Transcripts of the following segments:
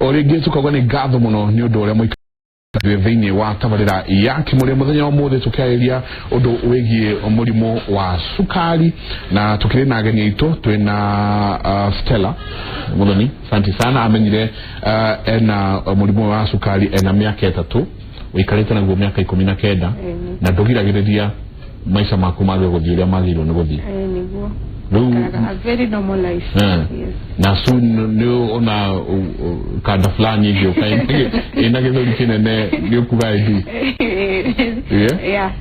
orege tukagwa ni gatho muno ni undu uria muika thini wa tabarira ya kimuri muthenya wa muthe tukiaria undu wegie umurimo wa sukari na tukire na ageni itu twina Stella muthoni asante sana amenyire ena umurimo wa sukari ena miaka 3 wikarite na miaka 19 na ndugiragiriria maisha maku magwe guthii uria magirwo ni guthii niguo a very normal life. Yes. Na soon no ona kanda fulani hivyo kaini inagezoli kinene ndio kuvaidi. Yeah.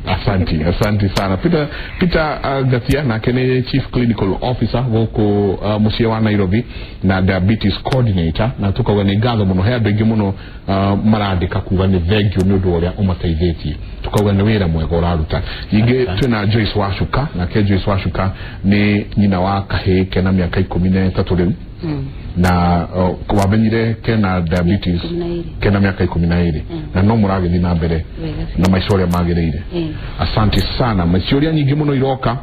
Asante sana. Peter Gatia na kene Chief Clinical Officer woko musie wa Nairobi na Diabetes Coordinator na tukaga ni gatho muno he andu ingi muno marandika kuga ni thengio ni undu uria umateithĩtie tukaga ni wira mwega uraruta ingi twina Joyce Washuka na ke Joyce Washuka ni nyina wa kahii kena miaka 13 riu na wamenyire kena diabetes kena miaka 12 na no muragithii na mbere na maisha magirire. Asante sana maisha nyingi muno iroka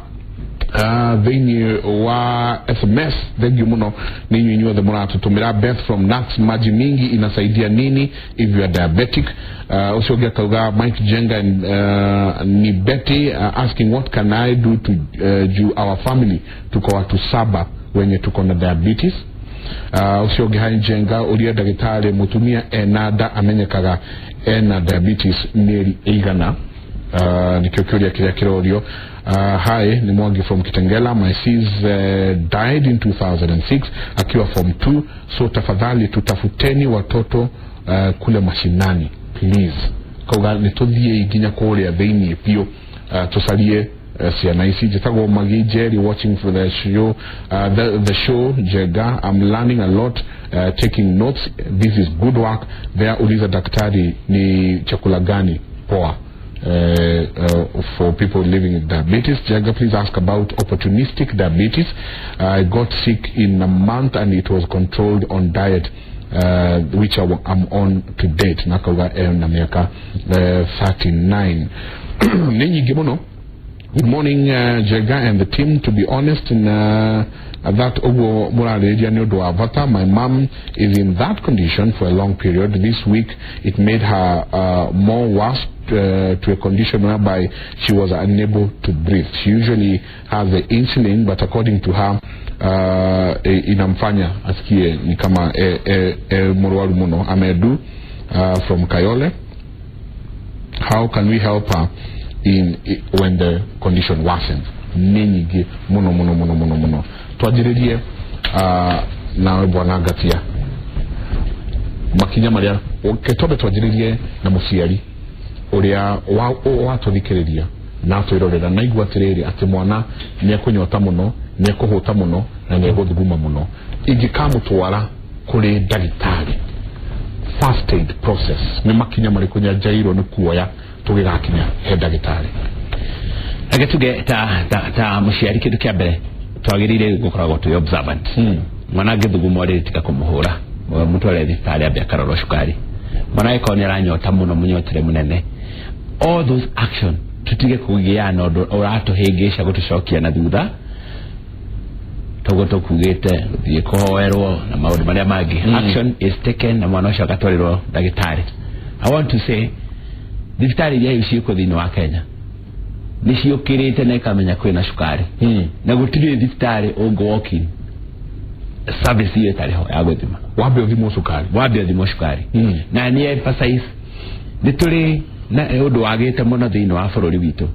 thini wa SMS thank you muno ni nyinyi the muratutumira Beth from Nuts maji mingi inasaidia nini if you are diabetic. Usiogia kauga Mike Jenga ni Betty asking what can I do to our family tuko watu 7 wenye tuko na diabetes. Usiogia Hanjenga ulia daktari mutumia enada amenyekaga ena diabetes mieri igana nikiokuria kiria kirorio. Hi ni Mwangi from Kitengela. My sis died in 2006 akiwa form 2 so tafadhali tutafuteni watoto kule mashinani please kauga nituthie iginya kuria thini pio tusalie ciana ici jitagwo Magi Jerry watching for the show the show Jega. I'm learning a lot taking notes. This is good work there. Uliza daktari ni chakula gani poa for people living with diabetes. Jagga, please ask about opportunistic diabetes. I got sick in a month and it was controlled on diet which I'm on to date. Nakawa na miaka 39. Ninyi gimono. Good morning Jagga and the team. To be honest in that ogo muraledia nyodo avata, my mom is in that condition for a long period. This week it made her more worse to a condition whereby she was unable to breathe. She usually has the insulin, but according to her inamfanya asikie ni kama murwalu muno. Amedu from Kayole. How can we help her when the condition worsens? Ninyi muno twajiririe nawe bwana Gatia makinya maria ketobe twajiririe na muciari uria watuthikiria na twirorera na igwa tiriri ati mwana ni akunyota muno ni akuhuta muno na ni guthuguma muno ingikamutwara kuri dagitari first aid process ni makinya mariku nya jairo ni kuoya tugigakinya he dagitari agatuge ta muciari kindu kia mbere twagirire gukoragwo tu observant mwana githuguma ri tika kumuhura mutware thitari abya karoro shukari mwana ikoni aranyota muno munyotere munene. All those action tutige kugiana orato hegesha gutushokia na thutha togoto kugete yikohoerwo na maundu maria magi action is taken na mwana ucio agatwarirwo dagitari. I want to say dagitari ya yushiko thini wa Kenya niciukirite na ikamenya kwina shukari na gutiri dagitari ongo walking service iyo tariho ya guthima wabe othimo shukari na ni emphasize nituri na undu wagite muno thini wa bururi witu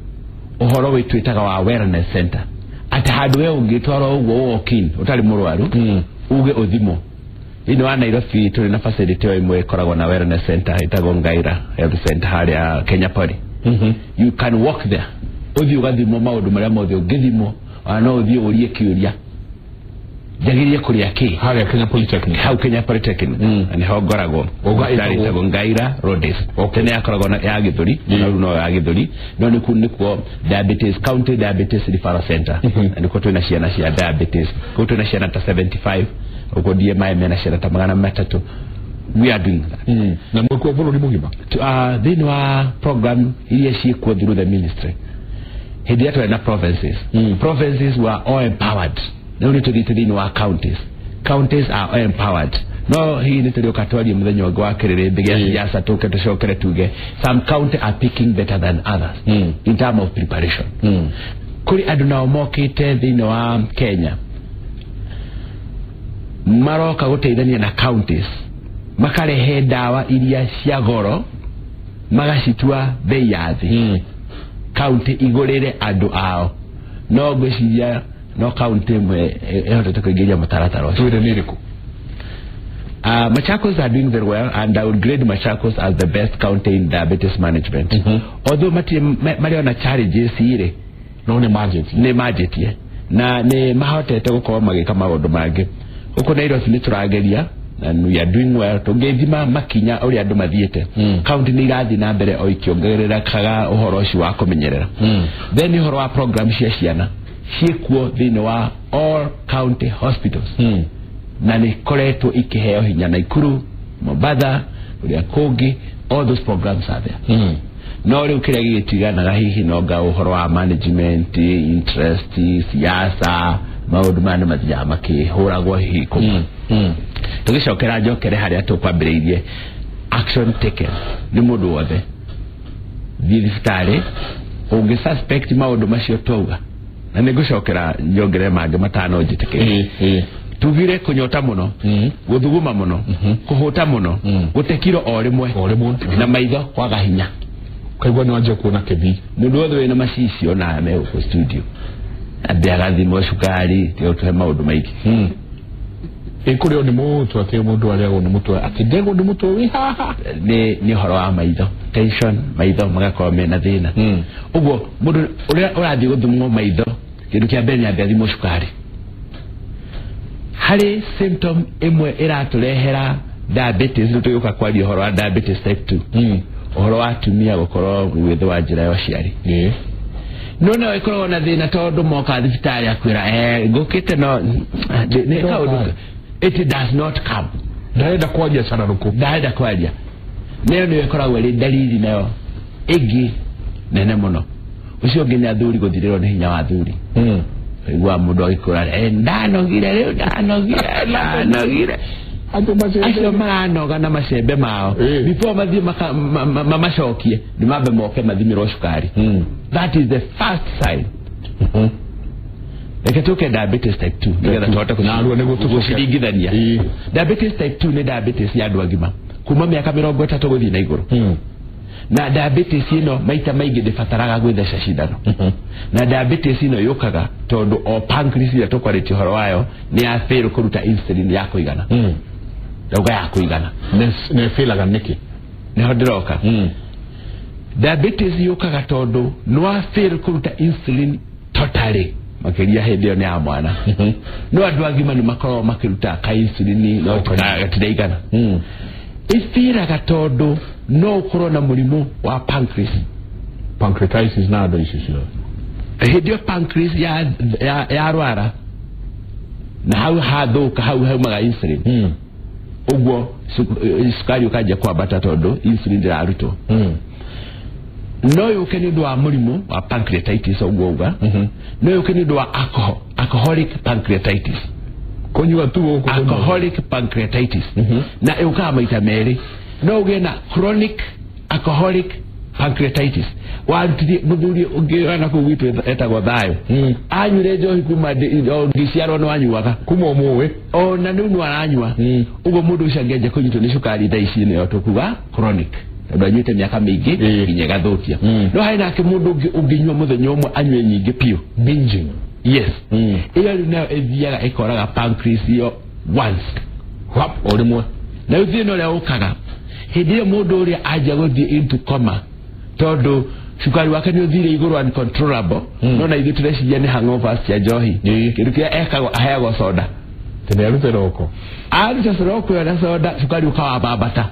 uhoro witwitaga wa awareness center ati handu we ungitwara ugo walking utari murwaru uge uthimo ino wa Nairobi turi na facility yo imwe ikoragwo na awareness center itago Ngaira health center haria Kenya Pori. You can walk there uthi ugathimo maundu maria mothe ungithimo no uthi urie kiuria jagirie kuria ki haria Kenya Polytechnic Kenya Polytechnic and how gorago itago Ngaira roads tene yakoragwo na ya Githuri no ya Githuri no ni kuniko diabetes county diabetes referral center and ko twina ciana cia diabetes ko twina ciana ta 75 uko DMI mena ciana ta 300. We are doing that na mweko bururi mugima thini wa program iria ciikwo through the ministry hedi yetu na provinces were all empowered. Now we need to thini wa counties are all empowered no hii nitulio katwali muthenyo wa kirire ndigia siasa tuke tucokere tuge some county are picking better than others in terms of preparation kuri andu nao mokite thini wa Kenya maroka guteithania na counties makarehe ndawa iria cia goro magacitua bei ya thi county igurire andu ao no gwiciria no county mwe ehotete kuingiria mataratara ucio twire niriku Machakos are doing very well, and I would grade Machakos as the best county in diabetes management. Although mari ona challenges ire no ne budget ye na ne mahotete gukorwo magika maundu mangi uko na irosi niturageria and we are doing well tungethima makinya uri andu mathiete county ni gathi na mbere o ikiongerera kaga uhoro ucio wa kumenyerera then uhoro wa program cia ciana ciekuo thini wa all county hospitals na ni koretwo ikiheo hinya Naikuru, Mombasa, uria Kogi, all those programs are there no riu kiria gitiganaga hihi no ga uhoro wa management interest siasa maundu mane mathia makihuragwo hiko tugicokera njokere haria tukwambiriirie action taken ni mundu wothe thibitari ungi suspect maundu macio twauga na nigucokera njongere mangi matano njitike tugire kunyota muno guthuguma muno kuhuta muno gutekiro o rimwe na maitho kwaga hinya kaigwa ni wanje kuona kebi mundu wothe wina macicio na me ku studio abiagathimo cukari tio tuhe maundu maiki ikurio ni mutu ati mundu aria ni mutu ati ndego ni mutu wi haha ni horo wa maitho tension maitho magakorwo mena thina uguo mundu uria urathi guthumwo maitho kindu kia mbere ni abiagathimo cukari hari symptom imwe iraturehera diabetes nituguka kwaria horo wa diabetes type 2 horo wa tumia gukorwo gwithe wa njira ya ciari no no ikorwo na thina tondu moka thibitari akwira ngukite no ne kaundu it does not come ndaenda kwaria sana ruku ndaenda kwaria nayo ni ikoragwo ri dalili nayo igi nene muno ucio nginya thuri guthirirwo ni hinya wa thuri igwa mundu agikura ndanogire acio maranoga na macembe mao before mathie mamacokie ni mambe moke mathimirwo cukari that is the first sign Like tuke diabetes type 2 nigetha tuhote kuciringithania diabetes type 2 ni diabetes ya andu agima kuma miaka 30 guthii na iguru na diabetes ino maita maingi ndibataraga gwitheca cindano na diabetes ino yukaga tondu o pancreas ya tokwariti horo wayo ni ya fail kuruta insulin ya kuigana dauga ya kuigana ne failaga niki ne hodiroka diabetes yukaga tondu no fail kuruta insulin totally makiria hedio ni ya mwana no andu agima ni makoro makiruta ka insulin no gatidaigana ifiraga tondu no corona murimu wa pancreatitis na ndo ishisho hedio pancreas ya rwara na hau hathuka hau maga insulin uguo sukari ukaja kwa bata tondu insulin ndiraruto no yuke ni ndo wa murimu wa pancreatitis uguo no yuke ni ndo wa alcoholic pancreatitis konywa tu alcoholic pancreatitis na euka maita meri no ugena chronic alcoholic pancreatitis wanti muthuri ungiana kugwitu etagwo thayo anyure njohi kuma ngiciarwo no anyuaga kuma umuwe na nu aranyua ugo mundu ucangeje kunyitwo ni cukari thaici ni otukuga chronic tondu anyuite miaka mingi nginya gathukia no haina ke mundu unginywa muthenya umwe anywe nyingi piu binging yes iyo nayo ethiaga ikoraga pancreas yo once hop orimwe na uthino le ukaga hindi mundu uri aja guthie into coma tondu cukari wake ni uthire iguru uncontrollable no na ithu tureciria ni hangover cia njohi kindu kia ekago aheagwo soda tene aruteroko soroko na soda cukari ukawa babata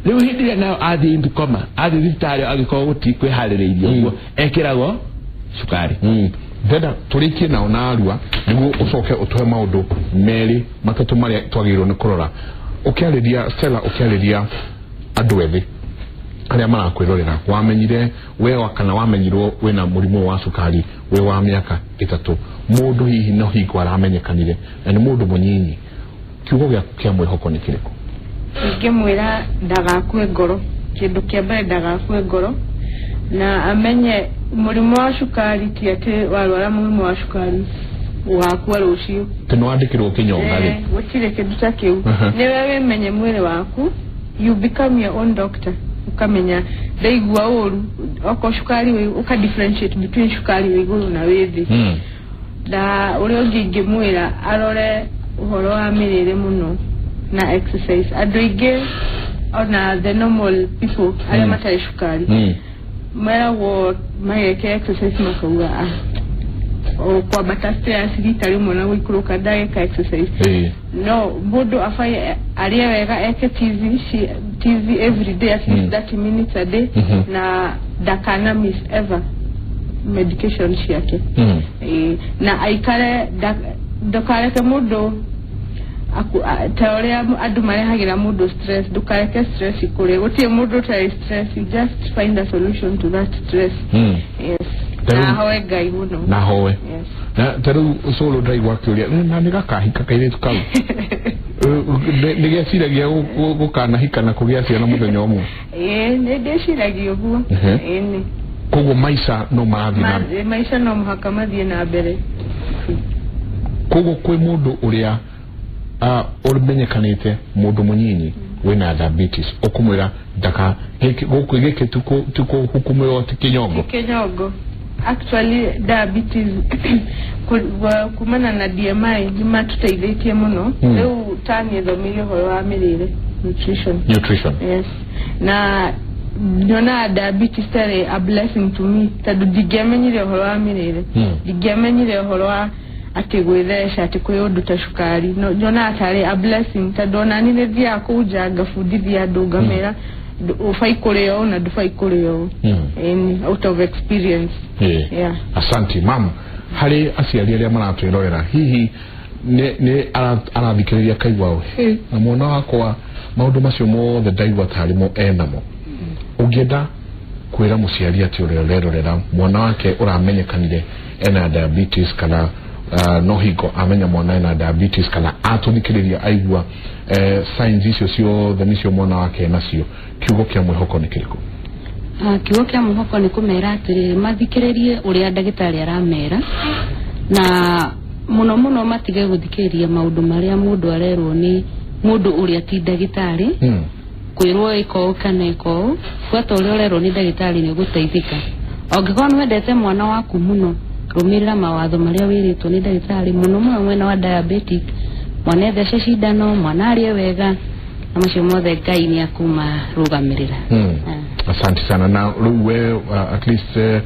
riu hindi nayo athie into coma athie thibitari agiko guti kwiharireirio uguo ekiragwo cukari Veda turiki na onarua niguo ucoke utoe maundu meri matatu maria twagirwo ni kurora ukiariria Stella ukiariria andu ethi aria marakwirorera wamenyire wewa kana wamenyirwo wena murimu wa cukari we wa miaka 3 mundu hihi no hingo aramenyekanire na ni mundu munyinyi kiugo kia mwihoko ni kiriko ngemwira ndagakue ngoro kindu kiambere ndagakue ngoro na amenye murimo wa cukari ti ati warwara murimo wa cukari wakua rucio tino andikirwo kinyonga ri gutire kindu ta kiu ni wewe menye mwire waku you become your own doctor ukamenya ndaigua uru oko cukari we uka differentiate between cukari we iguru na withi da uri ongi mwira arore uhoro wa mirire muno na exercise adoige ona the normal people ale matari cukari mwera wo mayeke exercise makauga o kwa bataste asitari mona wikuruka ndagika exercise no bodo afai aria wega eke tizi every day at least 30 minutes a day na dakana miss ever medication yake na aikare dokare ke mudo teoria adu marehagira mudo stress dukareke stress ikore gotie mudo ta stress you just find a solution to that stress yes na howe gai muno na howe yes na teru solo drive wakuria na nigakahika kaire tukau nigeciragia gukana hikana kugia ciana muthenya umwe ndeciragia uguo ni kogo maisha no mathina maisha no muhaka mathie na mbere kogo kwe mundu uria umenyekanite mundu munyinyi wina diabetes okumwira daka goku geke tuko hukumu yote kinyongo actually diabetes kumana na DMI nima tutaithĩtie muno rĩu tani thomire horo wa mirire nutrition yes na nona diabetes tare a blessing to me tadu digemenyire horo wa mirire digemenyire horo wa ati gwethesha ati kuyundu ta cukari no nona tare a blessing tadona ni nethia kuja gafundithia ndugamera ufai kureo na dufai kureo in out of experience yeah asante mama hari aciari aria maratwirorera hihi ne arathikiriria kaigwao na mwana wakwa maundu macio mothe ndaigwa tarimo enamo ungienda kwira muciari ati urerorera mwana wake uramenyekanire ena diabetes kana no higo amenya mwana ena diabetes kana atuthikiriria aigwa signs icio cio thanicio mwana wake nacio kiugo kia mwihoko ni kiriko kiugo kia mwihoko ni kumera atiri mathikiririe uria ndagitari aramera na muno matige guthikiriria maundu maria mundu arerwo ni mundu uria ti ndagitari kwirwo iko kana iko fuata uria urerwo ni ndagitari ni guteithika ongikorwo ni wendete mwana waku muno rumirira mawatho maria wiritwo ni ndagitari muno mwena wa diabetic mwana thece cindano mwana arie wega na macio mothe Ngai ni akuma rugamirira asante sana na ruwe at least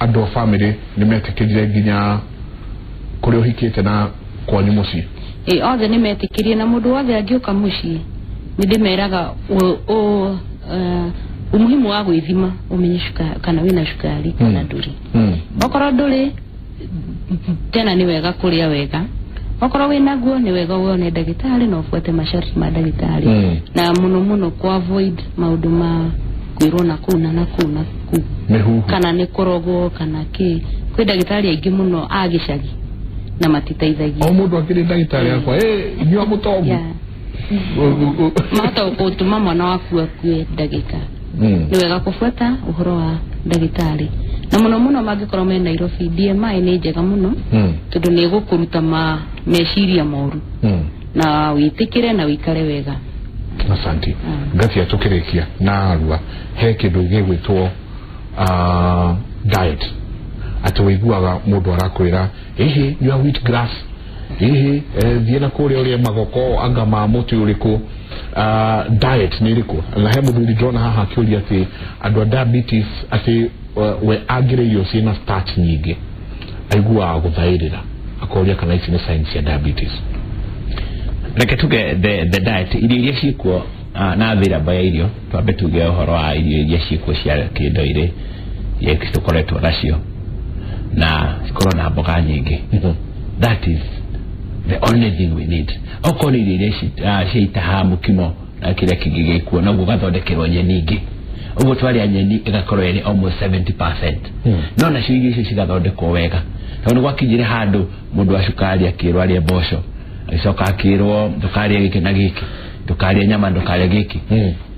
ado family ni metikirire ginya kuri uhikite na kwa nyumuci othe ni metikirie na mundu wothe angiuka muci ndimeraga umuhimu wa gwithima umenye kana wina cukari kana nduri okoro nduri tena ni wega kuria wega okoro wina guo ni wega wone ndagitari no fuate masharti ma ndagitari na muno ku avoid maundu ma kwirwo na kuna kana ni korogo kana ki kwi ndagitari aingi muno agicagi na matiteithagia o mundu akiri ndagitari akwa nyua mutongo mata ukutuma mwana waku akue ndagika ni wega kufuata uhoro wa ndagitari na muno magikorwo me Nairobi DMI ni njega muno tondu ni gukuruta meciria moru na witikire na wikare wega asante ngati atukirikia na arua he kindu gigwitwo diet atawiguaga mundu arakwira nyua wheat grass thiena kuri uri magoko anga ma muti uriku diet ni iriku na he mundu ndona haha akiuria ati andu diabetes ati we agire yo sina starch nyingi aigua guthairira akoria kana ici ni signs ya diabetes reke tuge the diet iria ciikuo na thira baya irio twambe tuge uhoro wa iria ciikuo cia kindoire yekisto koretwo nacio na sikoro na mboga nyingi that is the only thing we need okoni iria ciitaha mukimo na kile kigigikuo na gugathondekerwo nyeni ingi ugo twari nyeni igakorwo iri almost 70% no na cio icio cigathondekwo wega tondu gwakijire handu mundu wa cukari akirwaria mboco icoka akirwo ndukaria giki na giki ndukaria nyama ndukaria giki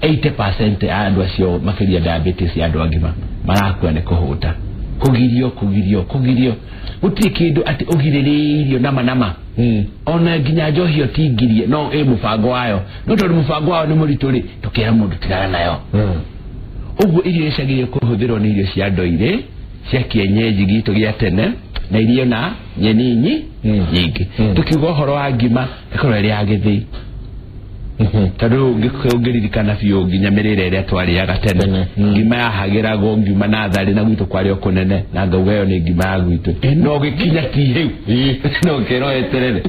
80% ya andu acio makiria diabetes ya andu agima marakua ni kuhuta kugirio gutiri kindu ati ugiriririo nama ona nginya njohio tingirie no mubango wayo no tondu mubango wayo ni murituri tukira mundu tigara nayo uguo irio icagire kuhuthirwo ni irio cia ndoire cia kienyeji gitu gia tene na irio na nyeni nyingi tukiuga horo wa ngima ikoro iri ya githii tadu ngikugiririkana biu nginya mirire ria twariaga tene ngima yahagiragwo ngima na thari na gwitu kwari okunene na ngauga yo ni ngima ya gwitu no gikinya ti hiu no kero eterere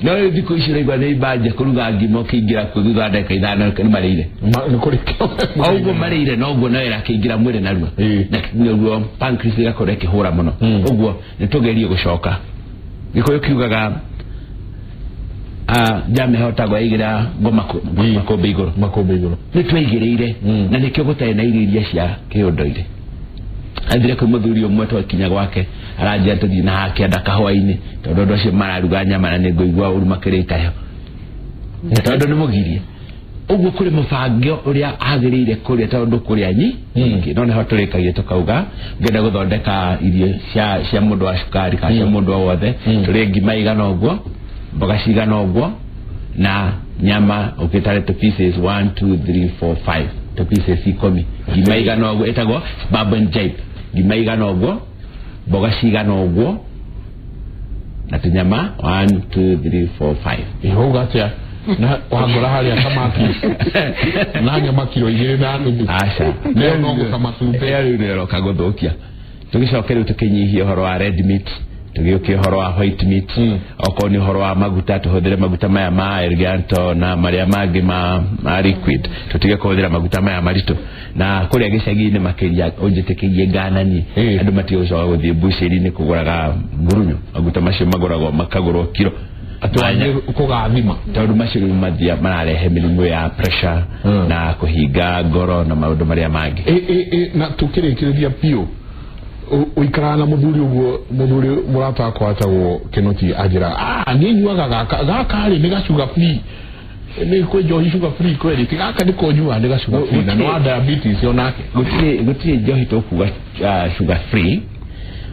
no thiku icio igwa ni ibanja kuruga ngima ukiingira kuthutha ndeka ithano ni marire ni kurikio augo marire no uguo no irakiingira mwire narua na niguo pancreas igakora ikihura muno uguo nitugerie gucoka gikuyu kiugaga jame hota gwa igira ngoma makombe iguru ni twaigireire na nikyo gutari na irio cia kiundoire andire ko muthuri umwe twakinya gwake aranjia tuthi na hake nda kahwaini tondu ndo cio mararuga nyama na ninguigwa uru makirita yo tondu ni mugirie uguo kuri mufangio uria agirire kuria tondu kuria nyingi no ne hotorekagie tukauga ngenda guthondeka irio cia mundu wa cukari ka cia mundu wothe turi ngima igana uguo mboga cigana uguo na nyama ukitare to pieces 1 2 3 4 5 to pieces 10 ngima igana uguo etagwo baben jape ngima igana uguo mboga cigana uguo na tunyama 1 2 3 4 5 ihoga tia na wangora hali akamaki na nyama kilo 2 na nusu asha leo no kamatupe leo kagothokia tugicokeru tukinyihia horo wa red meat tugiuke horo wa white meat okoni horo wa maguta tuhuthire maguta maya ma erganto na maria mangi ma liquid tutige kuhuthira maguta maya marito na kuria gicagi-ini makiria unjitikirie ganani andu matiucoka guthie buciri-ini kuguraga ngurunyo maguta macio maguragwo makagurwo kilo atwanye kugathima tondu macio mathia mararehe mirimu ya pressure na kuhinga ngoro na maundu maria mangi na tukirikiria pio uikara na muthuri uguo muthuri murata akwa atagwo Kinoti ajira ni nyuaga gaka ri ni gacuga free ni kwejo sugar free kweli tigaka ni konyua ni gacuga free na no diabetes onake gutire njohi to kuga sugar free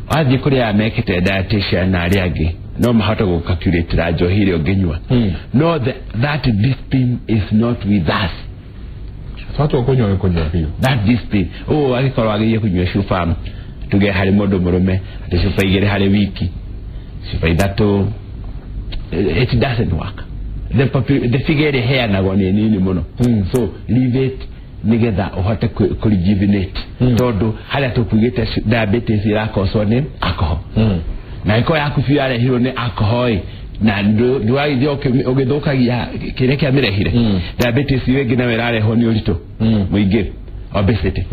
wathi kuria mekete dietitian na ariangi no mahota go calculate ra njohi ri onginyua no that discipline is not with us sato konywa pio that discipline agikoro agiye kunywa shufa tuge hari modo murume atishufa igere hari wiki shufa idatu it doesn't work the figure here na gone nini muno so leave it nigetha uhote ku rejuvenate tondu haria tukugite diabetes irakoso ni alcohol na iko yaku fiare hiro ni alcohol na nduaithio ugithukagia kirekia mirehire diabetes wengi na werare ho ni urito muingi obesity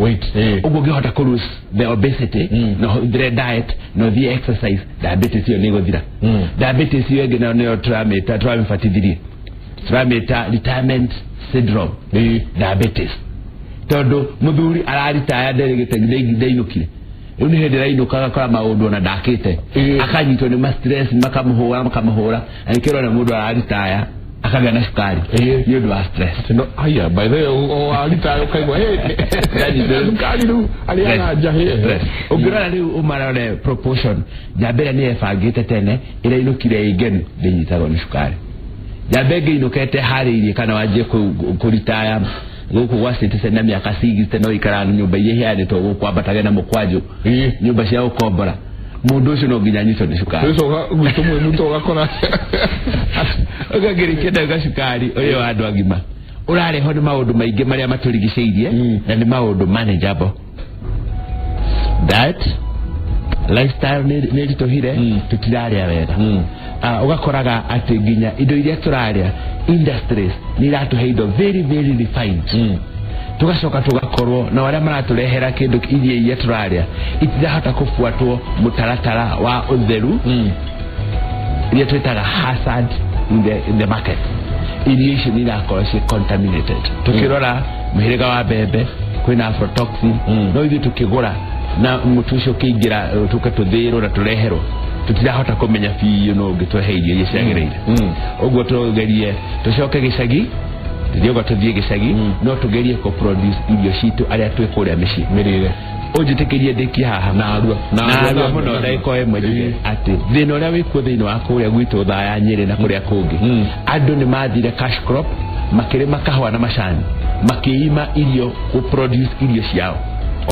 ugo gihota ku lose the obesity no the diet no the exercise diabetes yo nigothira diabetes yo ngina no tramfatithirie retirement syndrome diabetes todo muthuri araritaya nderegete ndeinukire uni hende rainukaga kwa maundu na dakite akanyitwo ni stress makamuhura anikero na mundu araritaya akaga na sukari you do stress no aya by the alita ukaigwa sukari ru aliana jahe ugirana ni umarane proportion jabera ni efagite tene ira inukire igenu ndinyitagwo ni sukari jabege inukete hari kana waje kuritaya guku wasite na miaka 60 no ikara nyumba ye hade to kwambataga na mukwajo nyumba cia ukombora mundu ucio no nginyanyitwo ni sukari ucio gutumwe muto gakora ugagiri kenda gashukari uyo andu agima urareho ni maundu maingi maria maturigiceirie na ni maundu manageable that lifestyle ni ritohire tutiraria wega ugakoraga ati nginya indo iria turaria industries ni ratuhe indo very very refined tugacoka tugakorwo na wale maraturehera kindu iria turaria itirahota kufuatwo mutaratara wa utheru iria twitaga hazard in the market iria icio ni rakorwo ci contaminated tukirora muhiriga wa bebe kwina aflatoxin no ithu tukigura na mutu ucio kingira tukatuthirwo na tureherwo tutirahota kumenya fi gitwehe irio iciagereire uguo tugerie tucoke gicagi ndio tuthie gicagi no tugerie ko produce irio citu aria twikuria mici mirire ujitekerie ndiki haha na arua muno ndaiko emwe ati thina uria wikuo thiini wa kuria gwitu thaya Nyeri na kuria kungi andu ni mathire cash crop makirima kahwa na macani makiima irio ku produce irio ciao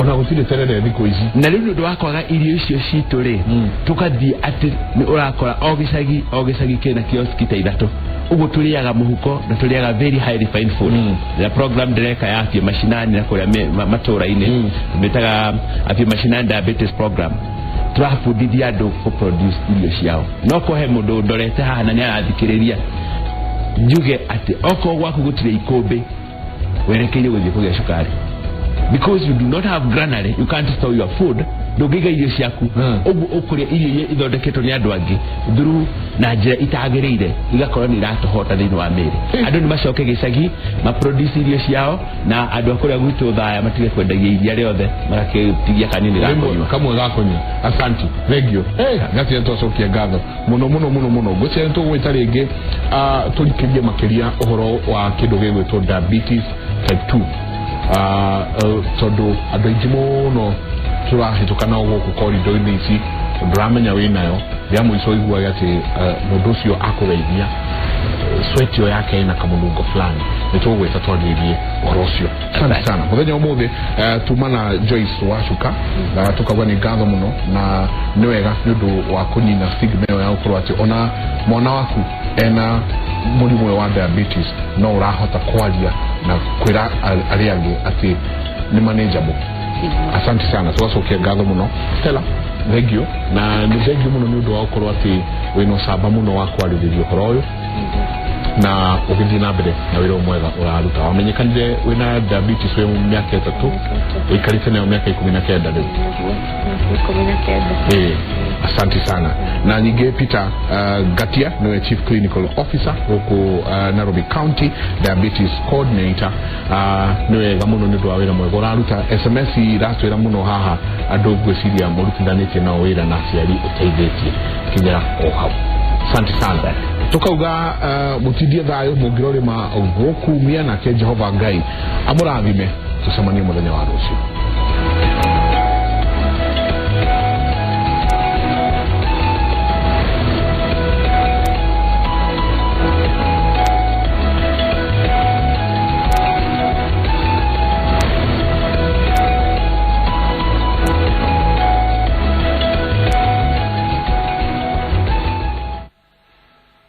ona gutire terere thiko ici na riu ndu wakwaga irio icio citu ri tukathie ati ni urakora o gicagi kina kioski ta ithatu ugo tuliaga muhuko na tuliaga very high refined food la program direka ya afya mashinani na kuria matura ine bitaga afya mashinani diabetes program turafundithia andu ku produce irio ciao no ko he mundu ndorete haha na ni arathikiriria njuge ati oko gwaku gutire ikombe werekeire guthie kugia cukari because you do not have granary, you can't store your food. Dogiga irio ciaku ukuria irio ithondeketwo ni andu angi through na njira itagereire igakorwo ni iratohota thiini wa miri andu ni macoke gicagi ma produce irio ciao na andu akuria gwitu thaya matige kwendagia iria riothe maraketigia kanini gakonyo kamwe gakonyo asanti regio gati ntocokia ngatho muno gucie ntugwita ringi tulikirie makiria uhoro wa kindu gigwitwo diabetes type 2 tondu andu aingi muno turahitukana guku corridor-ini ici nduramenya winayo ya mwico iguaga ati mundu ucio akureithia sweat yo yake ina kamunungo fulani nitugwita twaririe urocio sana muthenya umuthi tumana Joyce Wacuka tukagwa ni ngatho muno na ni wega nundu wa kunina stigma ya ukorwo ati ona mwana waku ena murimu wa diabetes no urahota kwaria na kwira ariangi ati ni manageable. Asante sana tuwacokia ngatho muno Stella regio na ni regio muno ni undu wa ukorwo ati wino saba muno wa kwaririria ukoro uyu na ugithi na mbere na wira mwega uraruta wamenyekanire wina diabetes we miaka 3 ikarite na miaka 19 riu 19 asante sana na nyinge Peter Gatia niwe Chief Clinical Officer huko Nairobi County Diabetes Coordinator niwe gamuno ni ndwa wira mwega uraruta SMS iratwira muno haha andu gwiciria murutithanite na wira na ciari uteithĩtie kinya o hau. Asante sana tukauga mutidie thayo mungirorima gukumia na ke Jehova Ngai amurathime tucemanie muthenya wa rucio.